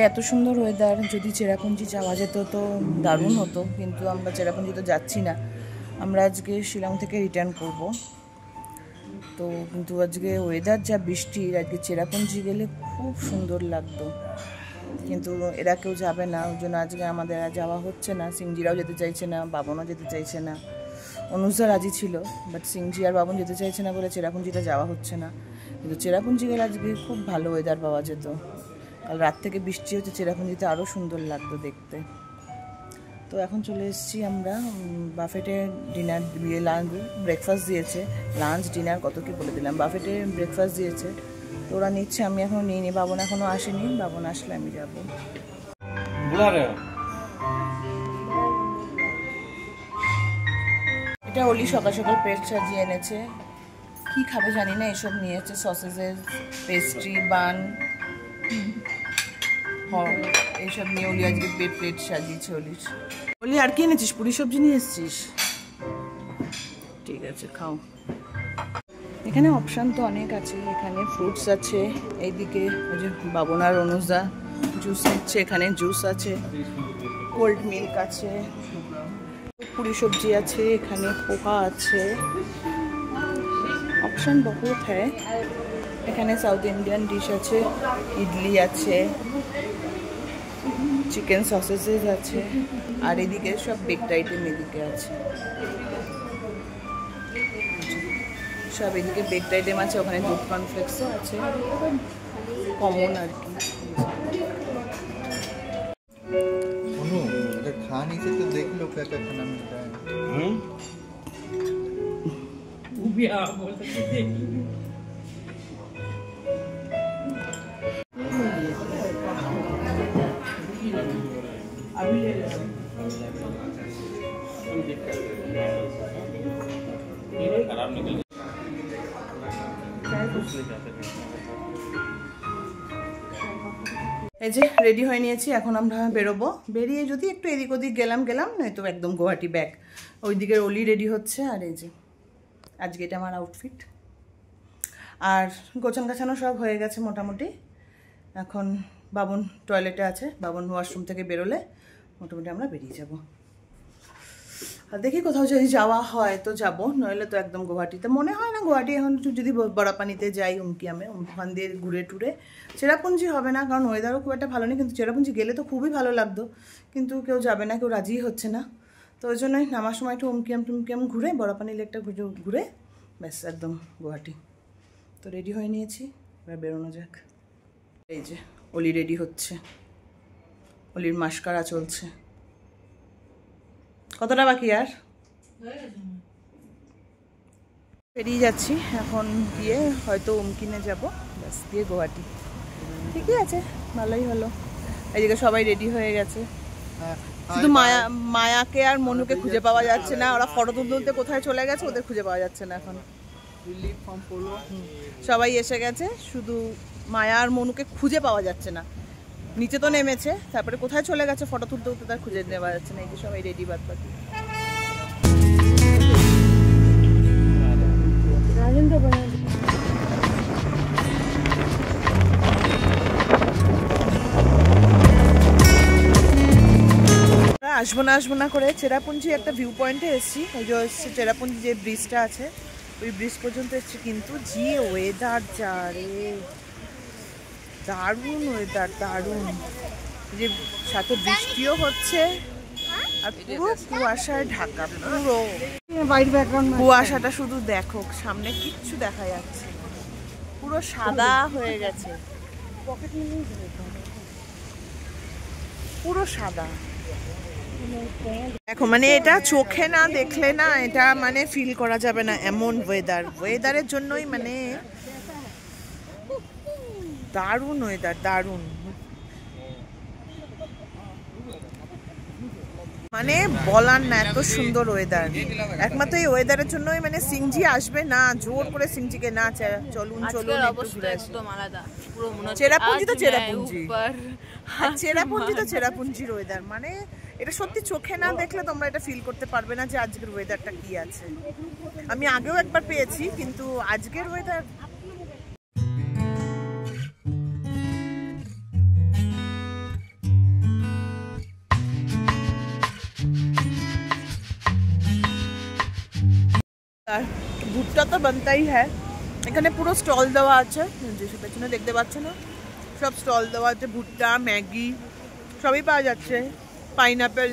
এত সুন্দর ওয়েদার, যদি চেরাপুঞ্জি যাওয়া যেত তো দারুণ হতো, কিন্তু আমরা চেরাপুঞ্জি তো যাচ্ছি না, আমরা আজকে শিলং থেকে রিটার্ন করব। তো কিন্তু আজকে ওয়েদার যা বৃষ্টির, আজকে চেরাপুঞ্জি গেলে খুব সুন্দর লাগতো, কিন্তু এরা কেউ যাবে না, ওই জন্য আজকে আমাদের যাওয়া হচ্ছে না। সিংজিরাও যেতে চাইছে না, বাবনও যেতে চাইছে না। অনুজা রাজি ছিল, বাট সিংজি আর বাবন যেতে চাইছে না বলে চেরাপুঞ্জিটা যাওয়া হচ্ছে না। কিন্তু চেরাপুঞ্জি গেলে আজকে খুব ভালো ওয়েদার পাওয়া যেত। কাল রাত থেকে বৃষ্টি হচ্ছে, চেরাপুঞ্জিতে আরও সুন্দর লাগতো দেখতে। তো এখন চলে এসেছি আমরা বাফেটে। ডিনার ব্রেকফাস্ট দিয়েছে, লাঞ্চ ডিনার কত কি বলে দিলাম, বাফেটে ব্রেকফাস্ট দিয়েছে। তো ওরা নিচ্ছে, আমি এখনও নিইনি, বাবন এখনও আসেনি, বাবন আসলে আমি যাবো। এটা অলি সকাল সকাল প্লেট সাজিয়ে এনেছে, কি খাবে জানি না, এসব নিয়েছে, সসেজেস, পেস্ট্রি, বান, এইসব নিয়ে অলি আজকে প্লেট সাজিয়েছে। অলি আর কি এনেছিস? পুরি সবজি নিয়ে এসেছিস? ঠিক আছে, খাও। এখানে অপশান তো অনেক আছে, এখানে ফ্রুটস আছে, এইদিকে ওই যে বাবনার অনুজা জুস নিচ্ছে, এখানে জুস আছে, কোল্ড মিল্ক আছে, পুরি সবজি আছে, এখানে পোহা আছে, অপশান বহুত হ্যাঁ। এখানে সাউথ ইন্ডিয়ান ডিশ আছে, ইডলি আছে, চিকেন সসেসেস আছে, আর এদিকে সব বেকড আইটেম এদিকে আছে, সব এদিকে বেকড আইটেম আছে, ওখানে দুধ কর্নফ্লেক্সও আছে, কমন আর কি। खाने से तो देख लो क्या क्या खाना मिलता है। वो भी आप बोल सकते हैं। अभी ले लो। खराब निकल गया। এই যে রেডি হয়ে নিয়েছি, এখন আমরা বেরোবো। বেরিয়ে যদি একটু এদিক ওদিক গেলাম, নয়তো একদম গুয়াহাটি ব্যাক। ওই দিকের অলি রেডি হচ্ছে, আর এই যে আজকে এটা আমার আউটফিট। আর গোছান গাছানো সব হয়ে গেছে মোটামুটি। এখন বাবন টয়লেটে আছে, বাবন ওয়াশরুম থেকে বেরোলে মোটামুটি আমরা বেরিয়ে যাব। আর দেখি কোথাও যদি যাওয়া হয় তো যাব, নইলে তো একদম গুয়াহাটিতে। মনে হয় না গুয়াহাটি এখন যদি বড়াপানিতে যাই, উমকিয়ামে, ওখান দিয়ে ঘুরে টুরে। চেরাপুঞ্জি হবে না, কারণ ওয়েদারও খুব একটা ভালো নেই, কিন্তু চেরাপুঞ্জি গেলে তো খুবই ভালো লাগতো, কিন্তু কেউ যাবে না, কেউ রাজি হচ্ছে না। তো ওই জন্যই নামার সময় একটু উমকিয়াম ঘুরে, বড়াপানি লেকটা ঘুরে ব্যাস একদম গুয়াহাটি। তো রেডি হয়ে নিয়েছি, এবার বেরোনো যাক। এই যে অলি রেডি হচ্ছে, অলির মাস্কারা চলছে। কতটা বাকি আর? বেরিয়ে যাচ্ছি এখন, গিয়ে হয়তো উমকিনে যাব, ব্যাস দিয়ে গুয়াহাটি। ঠিকই আছে, ভালোই হলো। এদিকে সবাই রেডি হয়ে গেছে, শুধু মায়াকে আর মনুকে খুঁজে পাওয়া যাচ্ছে না। ওরা ফটো তুলতে কোথায় চলে গেছে, ওদের খুঁজে পাওয়া যাচ্ছে না এখন। সবাই এসে গেছে, শুধু মায়া আর মনুকে খুঁজে পাওয়া যাচ্ছে না। নিচে তো নেমেছে, তারপরে কোথায় চলে গেছে ফটো তুলতে তার খুঁজে নেওয়া যাচ্ছে না। এই যে সবাই রেডি বাদ বাকি। আসবো না করে চেরাপুঞ্জি একটা ভিউ পয়েন্টে এসেছি। ওই যে চেরাপুঞ্জি যে ব্রিজটা আছে, ওই ব্রিজ পর্যন্ত এসেছি, কিন্তু যে ওয়েদার যা রে, দারুণ ওয়েদার, দারুণ। যে সাথে বৃষ্টিও হচ্ছে, আর পুরো কুয়াশায় ঢাকা, পুরো কুয়াশাটা শুধু দেখো, সামনে কিচ্ছু দেখা যাচ্ছে, পুরো সাদা হয়ে গেছে, পুরো সাদা। দেখো মানে এটা চোখে না দেখলে না, এটা মানে ফিল করা যাবে না, এমন ওয়েদারের জন্যই মানে দারুণ ওয়েদার, দারুণ। মানে বলার না, এত সুন্দর ওয়েদার। একমাত্র এই ওয়েদারের জন্যই মানে সিংজি আসবে না, জোর করে সিংজিকে না চলুন চেরাপুঞ্জি তো চেরাপুঞ্জির ওয়েদার। মানে এটা সত্যি চোখে না দেখলে তোমরা এটা ফিল করতে পারবে না যে আজকের ওয়েদারটা কি আছে। আমি আগেও একবার পেয়েছি, কিন্তু আজকের ওয়েদার আর ভুট্টা তো বানতাই হ্যাঁ। এখানে পুরো স্টল দেওয়া আছে, যেসব পেছনে দেখতে পাচ্ছ না, সব স্টল দেওয়া আছে। ভুট্টা, ম্যাগি সবই পাওয়া যাচ্ছে, পাইনাপেল।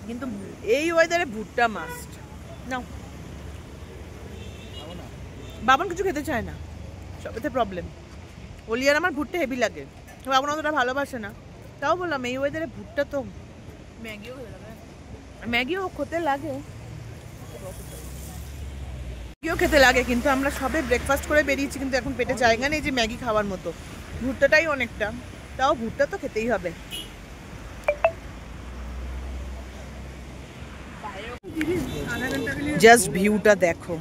কিন্তু এই ওয়েদারে ভুট্টা মাস্ট নাও। বাবন কিছু খেতে চায় না, সবেতে প্রবলেম। ওলিয়ার আমার ভুট্টা হেভি লাগে, বাবন অতটা ভালোবাসে না। তাও বললাম এই ওয়েদারে ভুট্টা তো ম্যাগিও খেতে লাগে, ম্যাগিও খেতে লাগে। কিন্তু আমরা সবে ব্রেকফাস্ট করে বেরিয়েছি, কিন্তু এখন পেটে জায়গা নেই যে ম্যাগি খাওয়ার মতো। ভুট্টাটাই অনেকটা, তাও ভুট্টা তো খেতেই হবে। জাস্ট ভিউটা দেখো,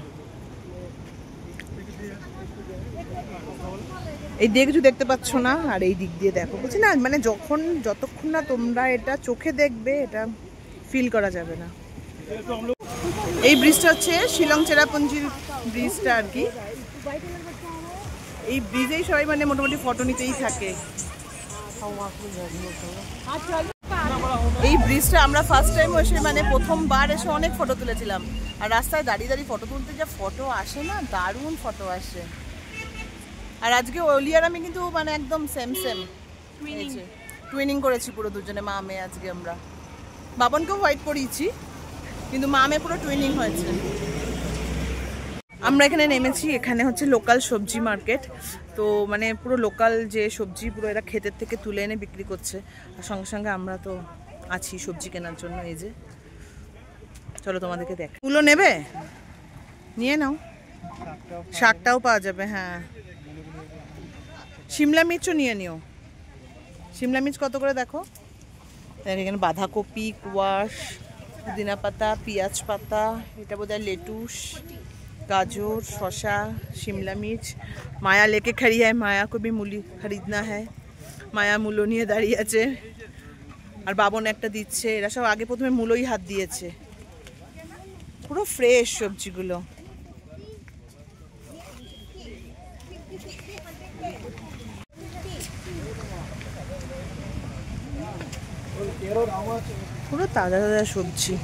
এই দিকে কিছু দেখতে পাচ্ছ না, আর এই দিক দিয়ে দেখো, বুঝছি না, মানে যতক্ষণ না তোমরা এটা চোখে দেখবে এটা ফিল করা যাবে না। এই ব্রিজটা হচ্ছে শিলং চেরাপুঞ্জির ব্রিজটা আর কি। এই ব্রিজেই সবাই মানে মোটামুটি ফটো নিতেই থাকে। এই ব্রিজটা আমরা ফার্স্ট টাইম এসে মানে প্রথমবার এসে অনেক ফটো তুলেছিলাম। আর রাস্তায় দাঁড়িয়ে দাঁড়িয়ে ফটো তুলতে যা ফটো আসে না, দারুণ ফটো আসে। আর আজকে ওলিয়ার আমি কিন্তু মানে একদম সেম টুইনিং করেছি পুরো দুজনে, মা মেয়ে। আজকে আমরা বাবনকেও হোয়াইট করিয়েছি, কিন্তু মা মেয়ে পুরো টুইনিং হয়েছে। আমরা এখানে নেমেছি, এখানে হচ্ছে লোকাল সবজি মার্কেট। তো মানে পুরো লোকাল যে সবজি পুরো এরা ক্ষেতের থেকে তুলে এনে বিক্রি করছে। আর সঙ্গে সঙ্গে আমরা তো আছি সবজি কেনার জন্য। এই যে চলো তোমাদেরকে দেখ, এগুলো নেবে, নিয়ে নাও। শাকটাও পাওয়া যাবে, হ্যাঁ। শিমলা মির্চও নিয়ে নিও। শিমলা মির্চ কত করে দেখো? এখানে বাঁধাকপি, কুয়াশ, পুদিনা পাতা, পেঁয়াজ পাতা, এটা বোধহয় লেটুস, গাজর, শশা, শিমলা মির্চ। মায়া লেকে খাড়ি হয়, মায়া কো ভি মুলি খরিদনা হয়। মায়া মূলো নিয়ে দাঁড়িয়ে আছে, আর বাবন একটা দিচ্ছে। এরা সব আগে প্রথমে মূলোই হাত দিয়েছে। পুরো ফ্রেশ সবজিগুলো। পুরো তাজা তাজা সবজি।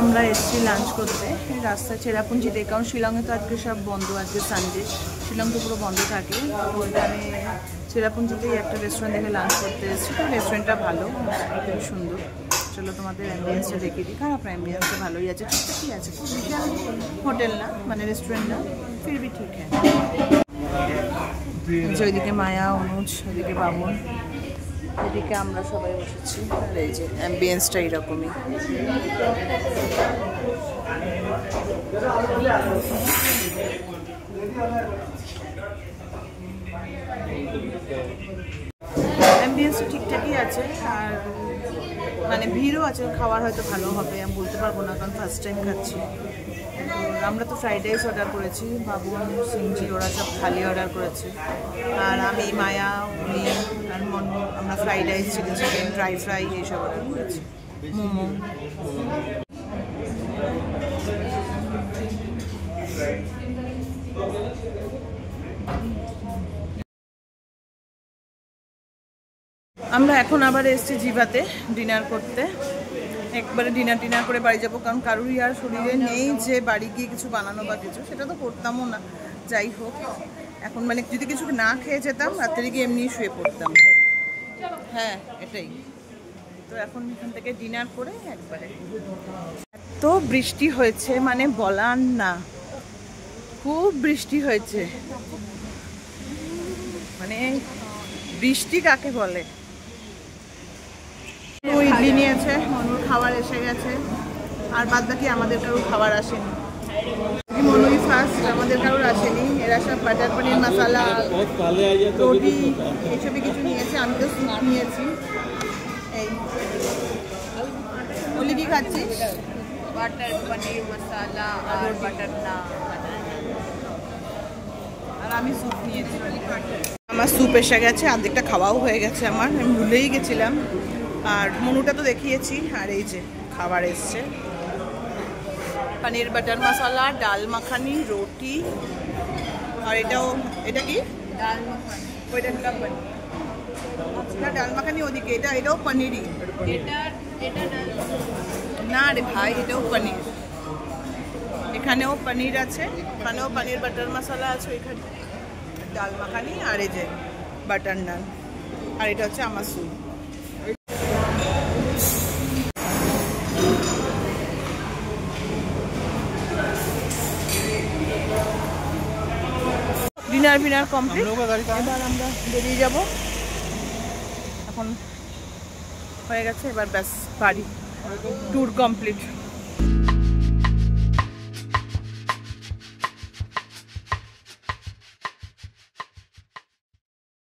আমরা এসেছি লাঞ্চ করতে রাস্তায় চেরাপুঞ্জিতে, কারণ শিলংয়ে তো আজকে সব বন্ধ, আজকে সানডে। শিলং তো পুরো বন্ধ থাকে। বলতে আমি চেরাপুঞ্জিতেই একটা রেস্টুরেন্ট দেখে লাঞ্চ করতে এসেছি। তো রেস্টুরেন্টটা ভালো, খুবই সুন্দর। চলো তোমাদের অ্যাম্বিয়েন্সটা দেখিয়ে দিই। খারাপ না, অ্যাম্বিয়েন্সটা ভালোই আছে, ঠিকঠাকই আছে। খুব বিশাল হোটেল না, মানে রেস্টুরেন্ট না, ফির ভি ঠিক হ্যাঁ। ওইদিকে মায়া, অনুজ, ওইদিকে বাবন, এদিকে আমরা সবাই বসেছি। আর এই যে অ্যাম্বিয়েন্সটা এইরকমই। অ্যাম্বিয়েন্সটা ঠিকঠাকই আছে, আর মানে ভিড়ও আছে। খাবার হয়তো ভালো হবে, আমি বলতে পারবো না, কারণ ফার্স্ট টাইম খাচ্ছি। আমরা তো ফ্রাইড রাইস অর্ডার করেছি, বাবুন, সিংজি ওরা সব থালি অর্ডার করেছে। আর আমি, মায়া, উনি আর মনু আমরা fried rice, chicken, dry fry এইসব অর্ডার করেছি। মোমো। আমরা এখন আবার এসেছি জিভাতে ডিনার করতে। একবারে ডিনার করে বাড়ি যাবো, কারণ কারোরই আর শরীরে নেই যে বাড়ি গিয়ে কিছু বানানো বা কিছু, সেটা তো করতামও না। যাই হোক, এখন মানে যদি কিছু না খেয়ে যেতাম, রাত্রে গিয়ে এমনি শুয়ে পড়তাম। হ্যাঁ, এটাই তো। এখন এখান থেকে ডিনার করে একবারে। এত বৃষ্টি হয়েছে মানে বলার না, খুব বৃষ্টি হয়েছে। মানে বৃষ্টি কাকে বলে। ইডলি নিয়েছে, মনুর খাবার এসে গেছে, আর বাদ বাকি আমাদের কারোর খাবার আসেনি। মনুই ফার্স্ট, আমাদের কারোর আসেনি। এরা সব বাটার পনির মশালা, রুটি এইসবই কিছু নিয়েছে। আমি তো স্যুপ নিয়েছি। এই খাচ্ছিস? बटर पनीर मसाला और बटर नान। আর আমি স্যুপ নিয়েছি। আমার স্যুপ এসে গেছে, অর্ধেকটা খাওয়াও হয়ে গেছে আমার, আমি ভুলেই গেছিলাম। আর মেনুটা তো দেখিয়েছি। আর এই যে খাবার এসছে, পনির বাটার মশলা, ডাল মাখানি, রুটি। আর এটা কি? दाल मखनी। ওইটা ডাল মাখানি ওদিকে, এটাও পনিরই। এটা ডাল না রে ভাই, এটাও পনির। এখানেও পনির আছে, এখানেও পনির বাটার মশলা আছে, এখানে ডাল মাখানি, আর এই যে বাটার নান। আর এটা হচ্ছে আমার স্যুপ। Dinner complete. এবার আমরা বেরিয়ে যাব। এখন হয়ে গেছে, এবার ব্যাস বাড়ি, ট্যুর কমপ্লিট।